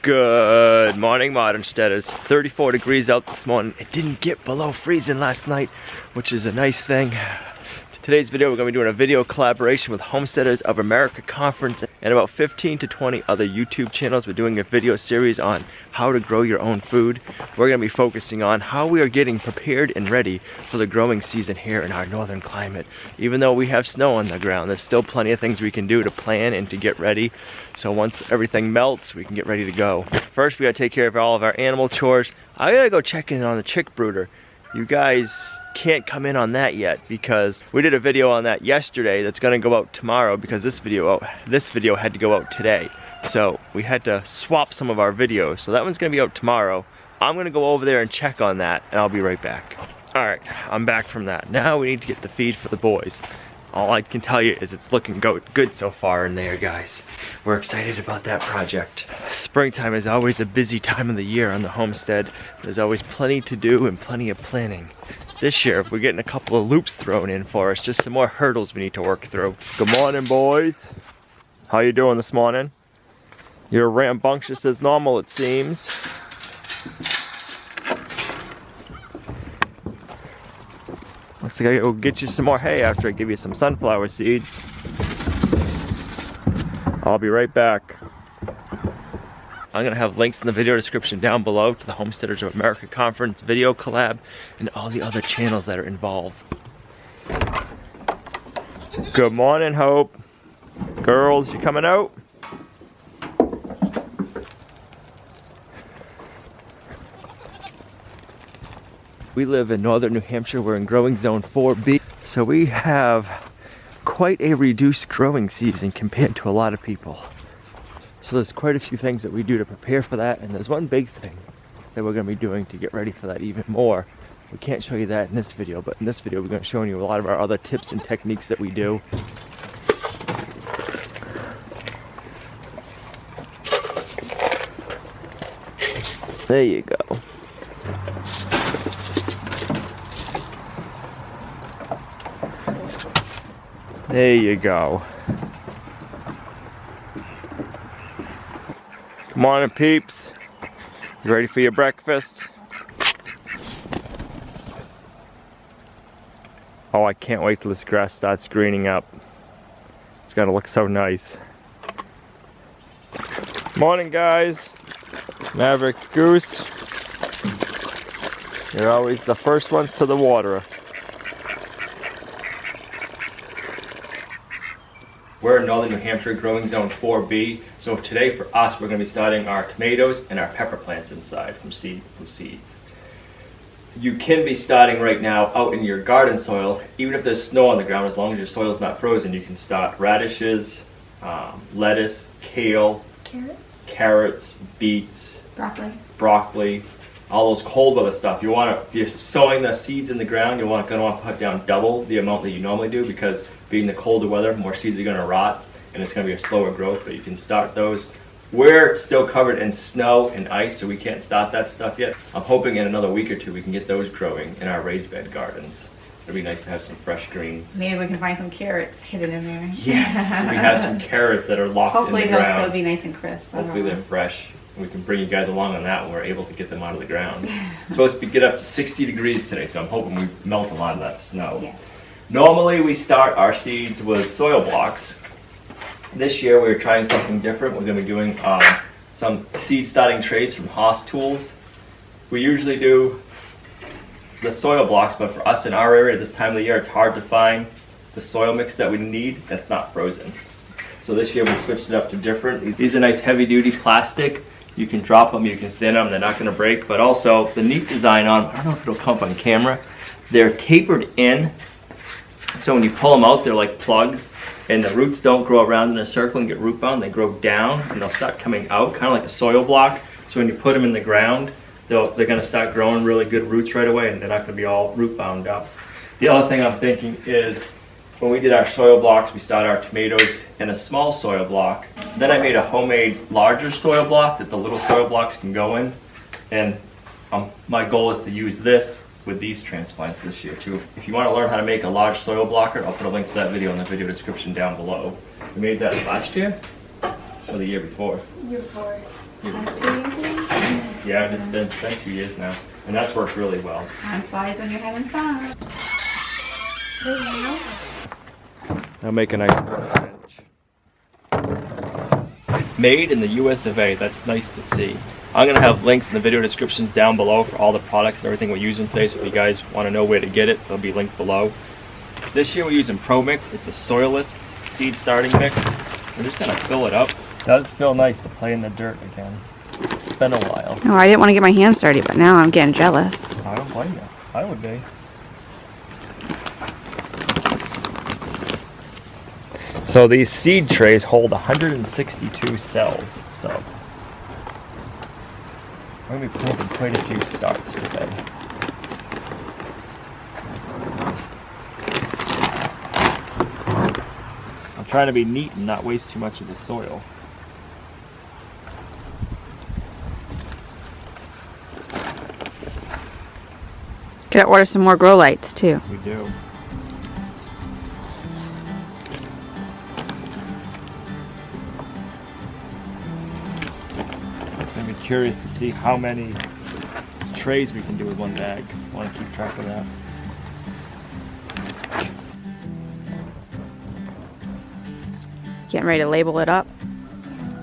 Good morning, Modern Steaders. 34 degrees out this morning. It didn't get below freezing last night, which is a nice thing. Today's video, we're going to be doing a video collaboration with Homesteaders of America Conference and about 15 to 20 other YouTube channels. We're doing a video series on how to grow your own food. We're going to be focusing on how we are getting prepared and ready for the growing season here in our northern climate. Even though we have snow on the ground, there's still plenty of things we can do to plan and to get ready. So once everything melts, we can get ready to go. First, we got to take care of all of our animal chores. I got to go check in on the chick brooder. You guys can't come in on that yet because we did a video on that yesterday that's going to go out tomorrow because this video had to go out today. So we had to swap some of our videos. So that one's going to be out tomorrow. I'm going to go over there and check on that and I'll be right back. Alright, I'm back from that. Now we need to get the feed for the boys. All I can tell you is it's looking good so far in there, guys. We're excited about that project. Springtime is always a busy time of the year on the homestead. There's always plenty to do and plenty of planning. This year, we're getting a couple of loops thrown in for us, just some more hurdles we need to work through. Good morning, boys. How you doing this morning? You're rambunctious as normal, it seems. Looks like I go get you some more hay after I give you some sunflower seeds. I'll be right back. I'm going to have links in the video description down below to the Homesteaders of America Conference video collab and all the other channels that are involved. Good morning, Hope. Girls, you coming out? We live in northern New Hampshire. We're in growing zone 4B. So we have quite a reduced growing season compared to a lot of people. So there's quite a few things that we do to prepare for that, and there's one big thing that we're going to be doing to get ready for that even more. We can't show you that in this video, but in this video we're going to show you a lot of our other tips and techniques that we do. There you go. There you go. Come on, peeps. You ready for your breakfast? Oh, I can't wait till this grass starts greening up. It's gonna look so nice. Morning, guys. Maverick Goose. You're always the first ones to the water. We're in northern New Hampshire, growing zone 4B. So today for us, we're going to be starting our tomatoes and our pepper plants inside from seeds. You can be starting right now out in your garden soil, even if there's snow on the ground. As long as your soil is not frozen, you can start radishes, lettuce, kale, carrots, beets, broccoli, all those cold weather stuff. If you're sowing the seeds in the ground, you're going to want to put down double the amount that you normally do because being the colder weather, more seeds are going to rot and it's going to be a slower growth, but you can start those. We're still covered in snow and ice, so we can't start that stuff yet. I'm hoping in another week or two we can get those growing in our raised bed gardens. It'd be nice to have some fresh greens. Maybe we can find some carrots hidden in there. Yes, we have some carrots that are locked in the ground. Hopefully they'll still be nice and crisp. Hopefully they're fresh. We can bring you guys along on that when we're able to get them out of the ground. It's supposed to get up to 60 degrees today, so I'm hoping we melt a lot of that snow. Yeah. Normally we start our seeds with soil blocks. This year we're trying something different. We're going to be doing some seed starting trays from Haas Tools. We usually do the soil blocks, but for us in our area this time of the year it's hard to find the soil mix that we need that's not frozen. So this year we switched it up to different. These are nice heavy duty plastic. You can drop them, you can stand them, they're not going to break. But also the neat design on them, I don't know if it'll come up on camera, they're tapered in. So when you pull them out, they're like plugs, and the roots don't grow around in a circle and get root bound. They grow down and they'll start coming out, kind of like a soil block. So when you put them in the ground, they're going to start growing really good roots right away, and they're not going to be all root bound up. The other thing I'm thinking is, when we did our soil blocks, we started our tomatoes in a small soil block. Then I made a homemade larger soil block that the little soil blocks can go in. And my goal is to use this with these transplants this year too. If you want to learn how to make a large soil blocker, I'll put a link to that video in the video description down below. We made that last year or the year before? Year before. Year before. Yeah, it's been 2 years now, and that's worked really well. Time flies when you're having fun. I'll make a nice bench. Made in the US of A. That's nice to see. I'm going to have links in the video description down below for all the products and everything we're using today, so if you guys want to know where to get it, they'll be linked below. This year we're using Pro Mix. It's a soilless seed starting mix. We're just going to fill it up. It does feel nice to play in the dirt again. It's been a while. Oh, I didn't want to get my hands dirty, but now I'm getting jealous. I don't blame you. I would be. So these seed trays hold 162 cells, so we're going to be pulling quite a few starts today. I'm trying to be neat and not waste too much of the soil. Gotta order some more grow lights too. We do. I'm be curious to see how many trays we can do with one bag. I want to keep track of that. Getting ready to label it up.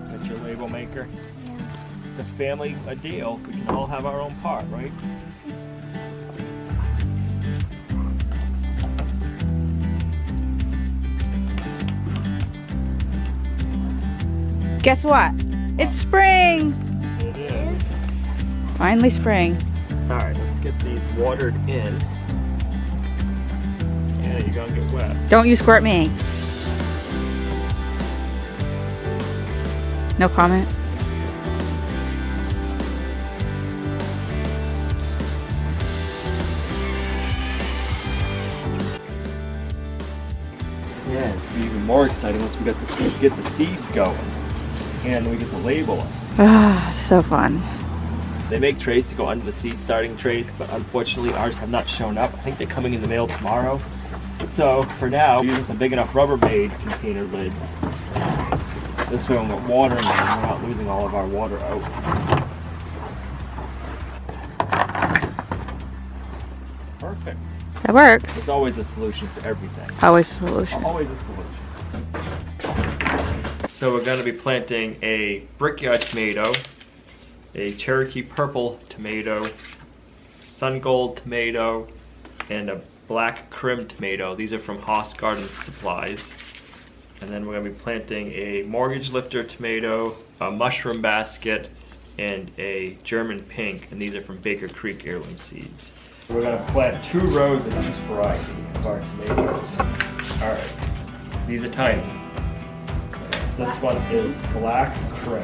That's your label maker. Yeah. It's a family deal. We can all have our own part, right? Guess what? It's spring! It is. Finally spring. Alright, let's get these watered in. Yeah, you're gonna get wet. Don't you squirt me. No comment? Yeah, it's even more exciting once we get the seeds going. And we get the label. Ah, so fun. They make trays to go under the seed starting trays, but unfortunately ours have not shown up. I think they're coming in the mail tomorrow. So for now, we're using some big enough Rubbermaid container lids. This way when we're watering them, we're not losing all of our water out. Perfect. That works. There's always a solution for everything. Always a solution. Always a solution. So we're going to be planting a brickyard tomato, a Cherokee purple tomato, sun gold tomato, and a black crim tomato. These are from Haas Garden Supplies. And then we're going to be planting a mortgage lifter tomato, a mushroom basket, and a German pink. And these are from Baker Creek Heirloom Seeds. We're going to plant 2 rows of each variety of our tomatoes. Alright, these are tiny. This one is black crim.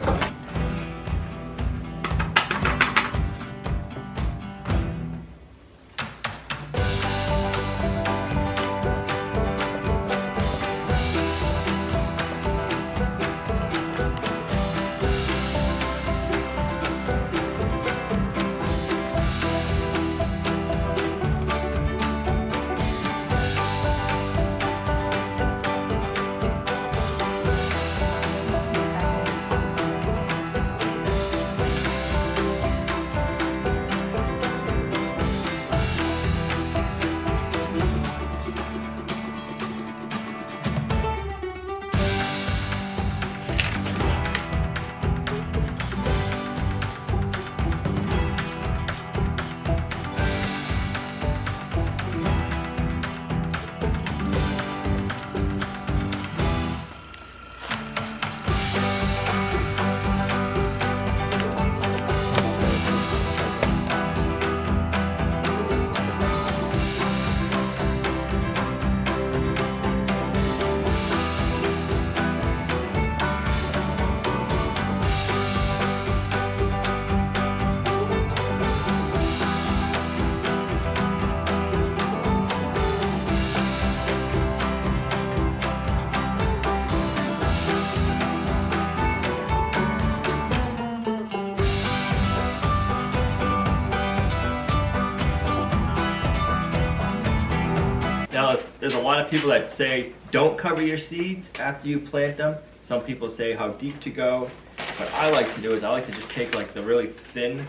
Now, there's a lot of people that say don't cover your seeds after you plant them. Some people say how deep to go. What I like to do is I like to just take like the really thin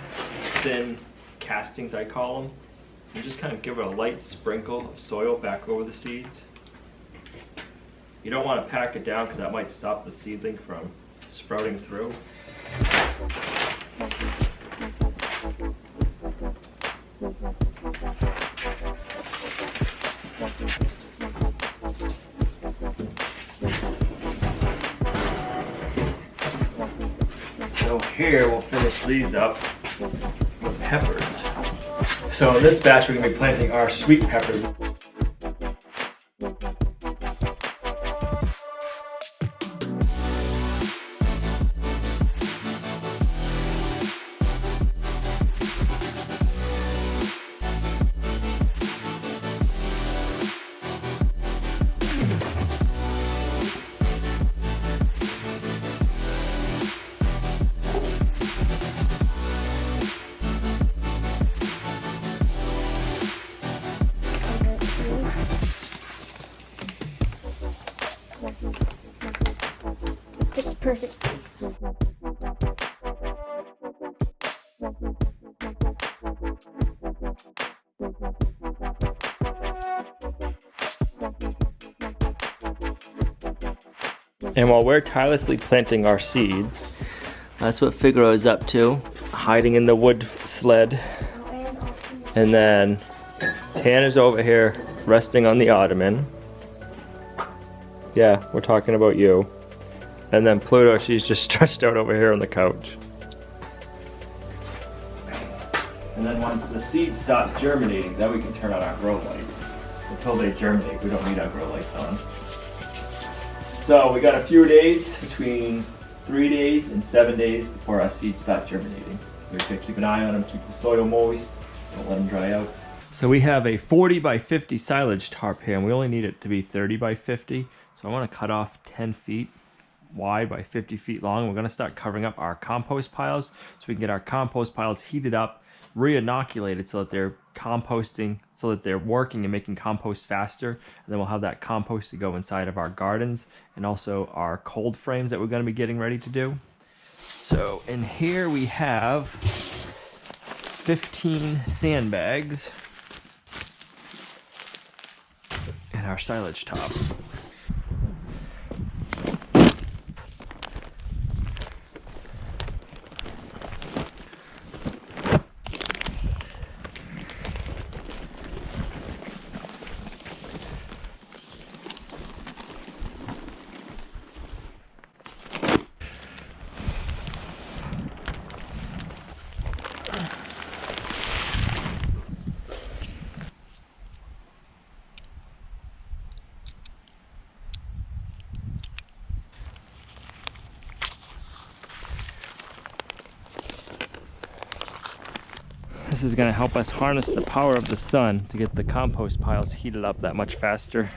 castings, I call them, and just kind of give it a light sprinkle of soil back over the seeds. You don't want to pack it down because that might stop the seedling from sprouting through. So here we'll finish these up with peppers. So in this batch we're going to be planting our sweet peppers. It's perfect. And while we're tirelessly planting our seeds, that's what Figaro is up to, hiding in the wood sled. And then Tanner's over here resting on the ottoman. Yeah, we're talking about you. And then Pluto, she's just stretched out over here on the couch. And then once the seeds stop germinating, then we can turn on our grow lights. Until they germinate, we don't need our grow lights on. So we got a few days, between 3 days and 7 days before our seeds start germinating. We're gonna keep an eye on them, keep the soil moist, don't let them dry out. So we have a 40 by 50 silage tarp here, and we only need it to be 30 by 50. So I wanna cut off 10 feet wide by 50 feet long. We're gonna start covering up our compost piles so we can get our compost piles heated up, re-inoculated so that they're composting, so that they're working and making compost faster. And then we'll have that compost to go inside of our gardens and also our cold frames that we're gonna be getting ready to do. So in here we have 15 sandbags and our silage top. This is going to help us harness the power of the sun to get the compost piles heated up that much faster.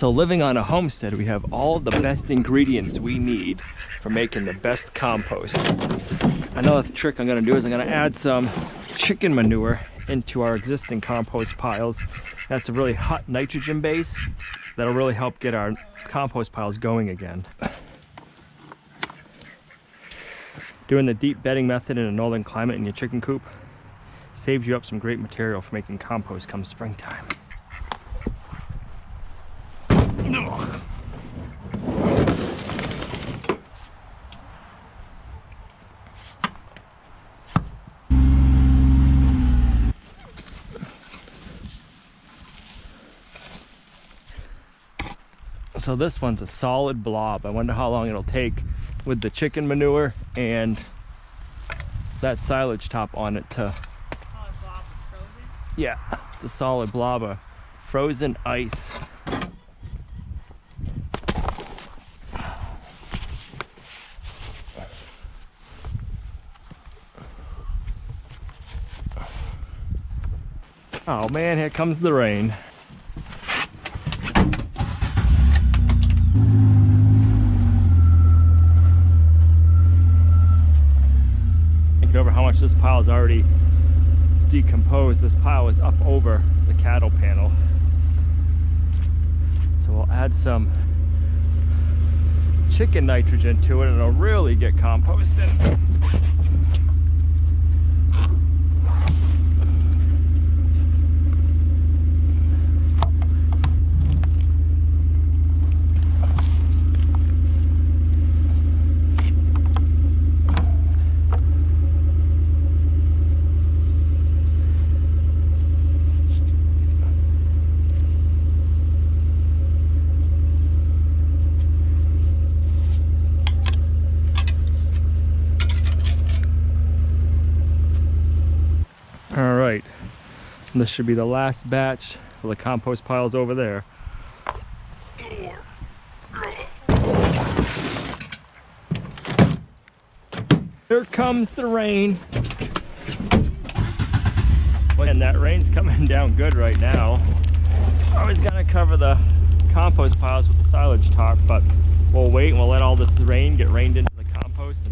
So living on a homestead, we have all the best ingredients we need for making the best compost. Another trick I'm gonna do is I'm gonna add some chicken manure into our existing compost piles. That's a really hot nitrogen base that'll really help get our compost piles going again. Doing the deep bedding method in a northern climate in your chicken coop saves you up some great material for making compost come springtime. So this one's a solid blob. I wonder how long it'll take with the chicken manure and that silage top on it to... Solid blob of frozen? Yeah, it's a solid blob of frozen ice. Oh man, here comes the rain. Over how much this pile is already decomposed. This pile is up over the cattle panel. So we'll add some chicken nitrogen to it and it'll really get composted. Alright, this should be the last batch for the compost piles over there. Here comes the rain. And that rain's coming down good right now. I was gonna cover the compost piles with the silage tarp, but we'll wait and we'll let all this rain get rained into the compost.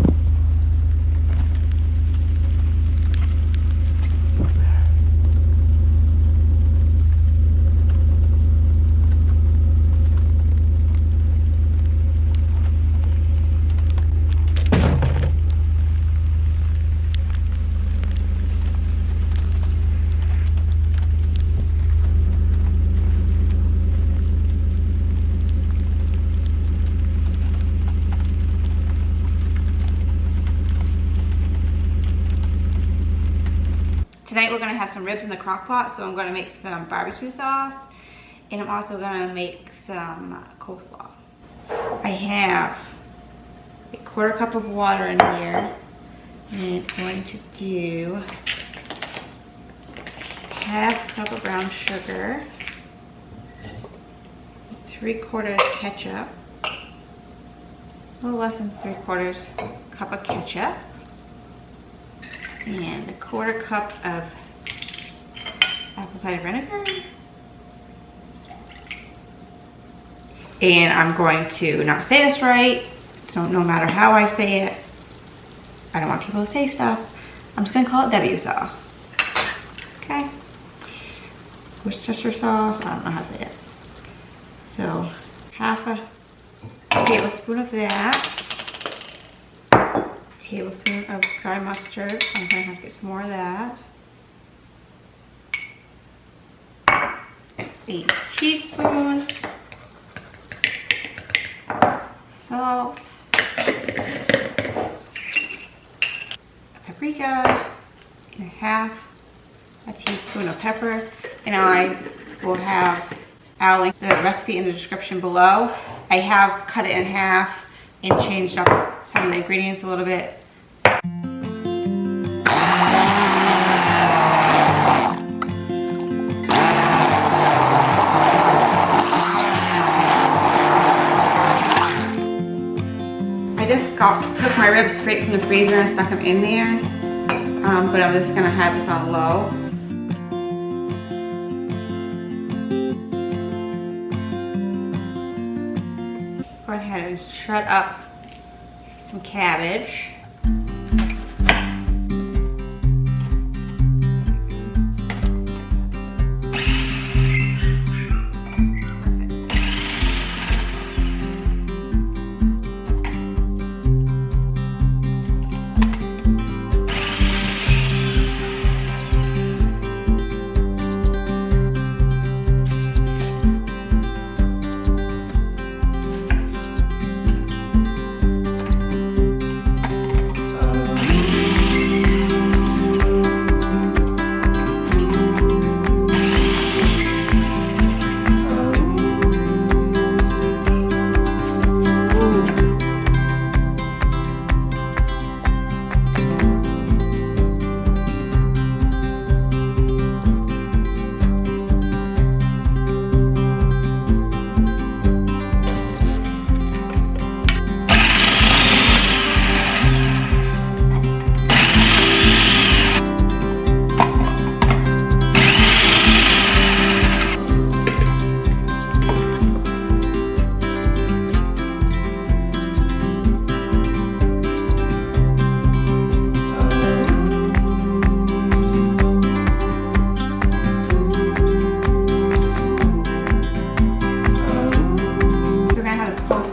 Tonight we're going to have some ribs in the crock pot, so I'm going to make some barbecue sauce, and I'm also going to make some coleslaw. I have a 1/4 cup of water in here, and I'm going to do 1/2 cup of brown sugar, 3/4 ketchup, a little less than 3/4 cup of ketchup, and a 1/4 cup of apple cider vinegar. And I'm going to not say this right, so no matter how I say it, I don't want people to say stuff. I'm just gonna call it BBQ sauce. Okay? Worcestershire sauce, I don't know how to say it. So, 1/2 tablespoon of that. Tablespoon of dry mustard. I'm gonna have to get some more of that. A teaspoon salt, paprika, and 1/2 teaspoon of pepper. And I will have, I'll link the recipe in the description below. I have cut it in half and changed up some of the ingredients a little bit. Took my ribs straight from the freezer and stuck them in there, but I'm just gonna have this on low. shred up some cabbage.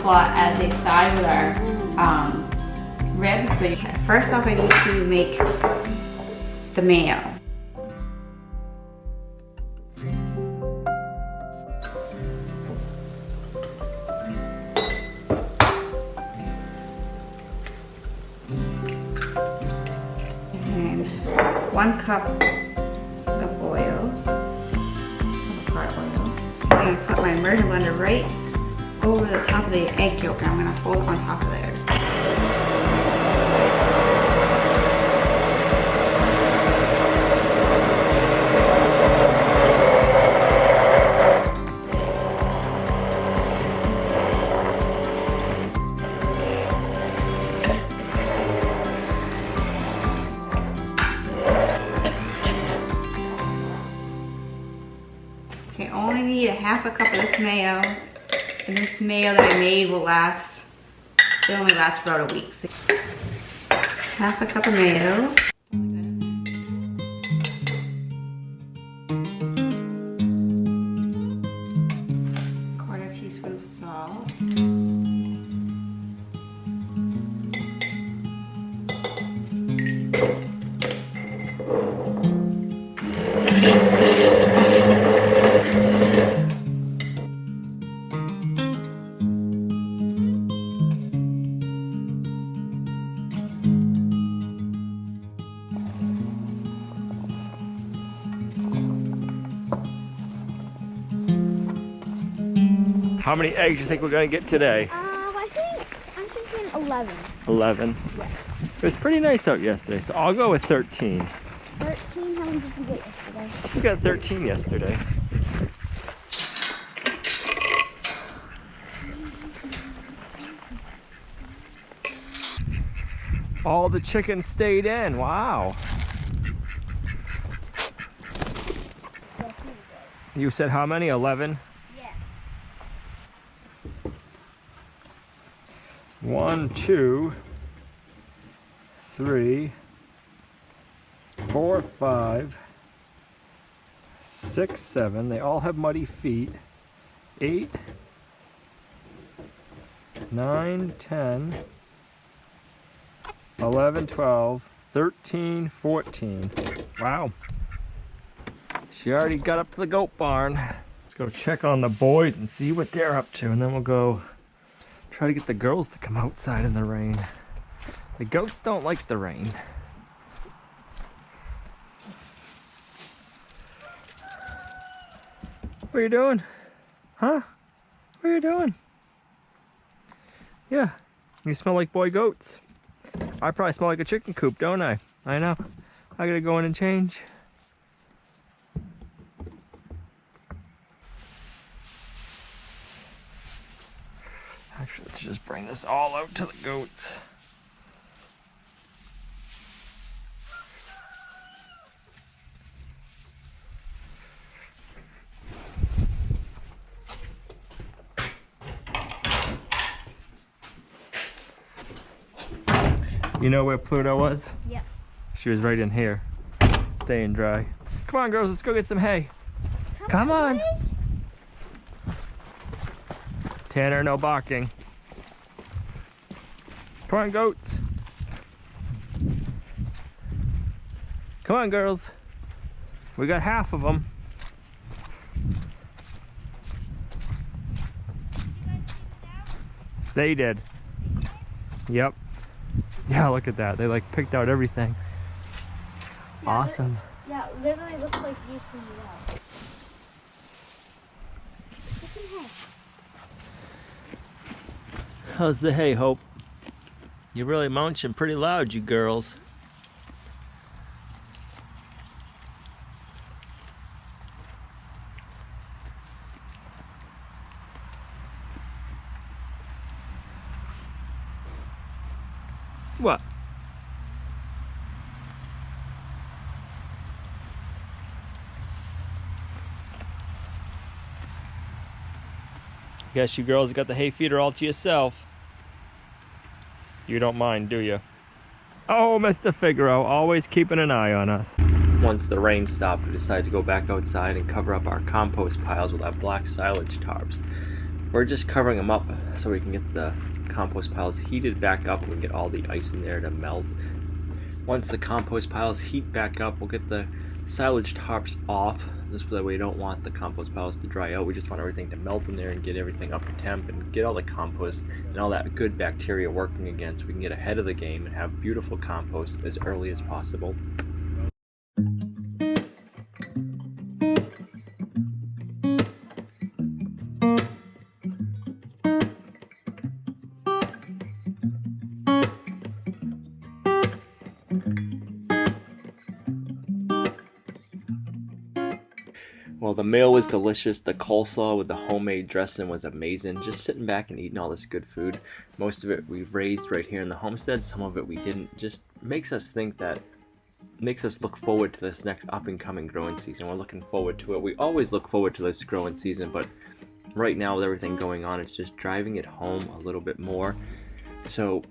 At the side with our ribs, but first off I need to make the mayo. And 1 cup of oil, car oil. I'm going to put my immersion blender right over the top of the egg yolk, and I'm going to hold it on top of there. Okay, only need a 1/2 cup of this mayo. And this mayo that I made will last, it only lasts for about a week. So 1/2 cup of mayo. Quarter teaspoon of salt. How many eggs do you think we're gonna get today? I'm thinking 11. 11? Yes. It was pretty nice out yesterday, so I'll go with 13. 13? How many did you get yesterday? We got 13 yesterday. All the chickens stayed in, wow. Yes, You said how many, 11? yes. 1, 2, 3, 4, 5, 6, 7. They all have muddy feet. 8, 9, 10, 11, 12, 13, 14. Wow. She already got up to the goat barn. Let's go check on the boys and see what they're up to, and then we'll go try to get the girls to come outside in the rain. The goats don't like the rain. What are you doing? Huh? What are you doing? Yeah, you smell like boy goats. I probably smell like a chicken coop, don't I? I know. I gotta go in and change. Actually, let's just bring this all out to the goats. You know where Pluto was? Yep. She was right in here, staying dry. Come on, girls, let's go get some hay. Come on. Boys. Tanner, no barking. Come on, goats. Come on, girls. We got half of them. They did. Yep. Yeah, look at that. They like picked out everything. Yeah, Awesome. Yeah, it literally looks like you cleaned it out. Get some hay. How's the hay, Hope? You're really munching pretty loud, you girls. What? Guess you girls got the hay feeder all to yourself. You don't mind, do you? Oh, Mr. Figaro, always keeping an eye on us. Once the rain stopped, we decided to go back outside and cover up our compost piles with our black silage tarps. We're just covering them up so we can get the compost piles heated back up and we can get all the ice in there to melt. Once the compost piles heat back up, we'll get the silage tarps off. This way we don't want the compost piles to dry out. We just want everything to melt in there and get everything up to temp and get all the compost and all that good bacteria working again so we can get ahead of the game and have beautiful compost as early as possible. Well, the meal was delicious. The coleslaw with the homemade dressing was amazing. Just sitting back and eating all this good food. Most of it we've raised right here in the homestead. Some of it we didn't. Just makes us think that, makes us look forward to this next up and coming growing season. We're looking forward to it. We always look forward to this growing season, but right now with everything going on, it's just driving it home a little bit more. So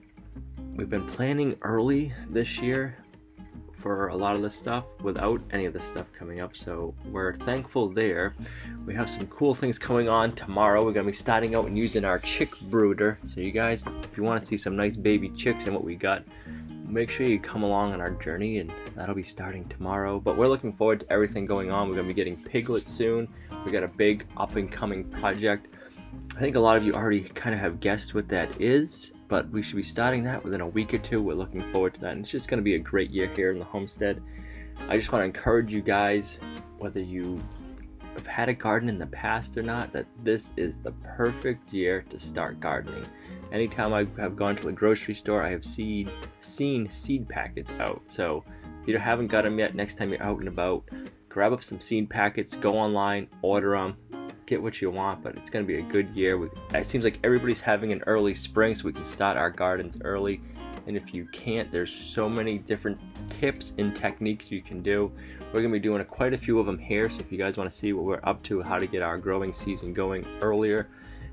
we've been planning early this year for a lot of this stuff without any of this stuff coming up, so we're thankful there. We have some cool things going on tomorrow. We're gonna be starting out and using our chick brooder. So you guys, if you want to see some nice baby chicks and what we got, make sure you come along on our journey, and that'll be starting tomorrow. But we're looking forward to everything going on. We're gonna be getting piglets soon. We got a big up and coming project. I think a lot of you already kind of have guessed what that is, but we should be starting that within a week or two. We're looking forward to that, and it's just going to be a great year here in the homestead. I just want to encourage you guys, whether you have had a garden in the past or not, that this is the perfect year to start gardening. Anytime I have gone to the grocery store, I have seen seed packets out. So if you haven't got them yet, next time you're out and about, grab up some seed packets, go online, order them, get what you want. But it's going to be a good year. It seems like everybody's having an early spring, so we can start our gardens early. And if you can't, there's so many different tips and techniques you can do. We're going to be doing quite a few of them here, so if you guys want to see what we're up to, how to get our growing season going earlier,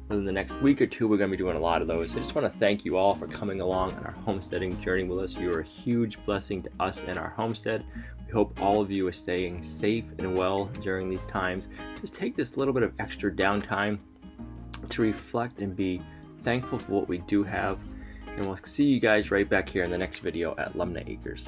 within the next week or two, we're going to be doing a lot of those. I just want to thank you all for coming along on our homesteading journey with us. You are a huge blessing to us and our homestead. We hope all of you are staying safe and well during these times. Just take this little bit of extra downtime to reflect and be thankful for what we do have. And we'll see you guys right back here in the next video at Lumnah Acres.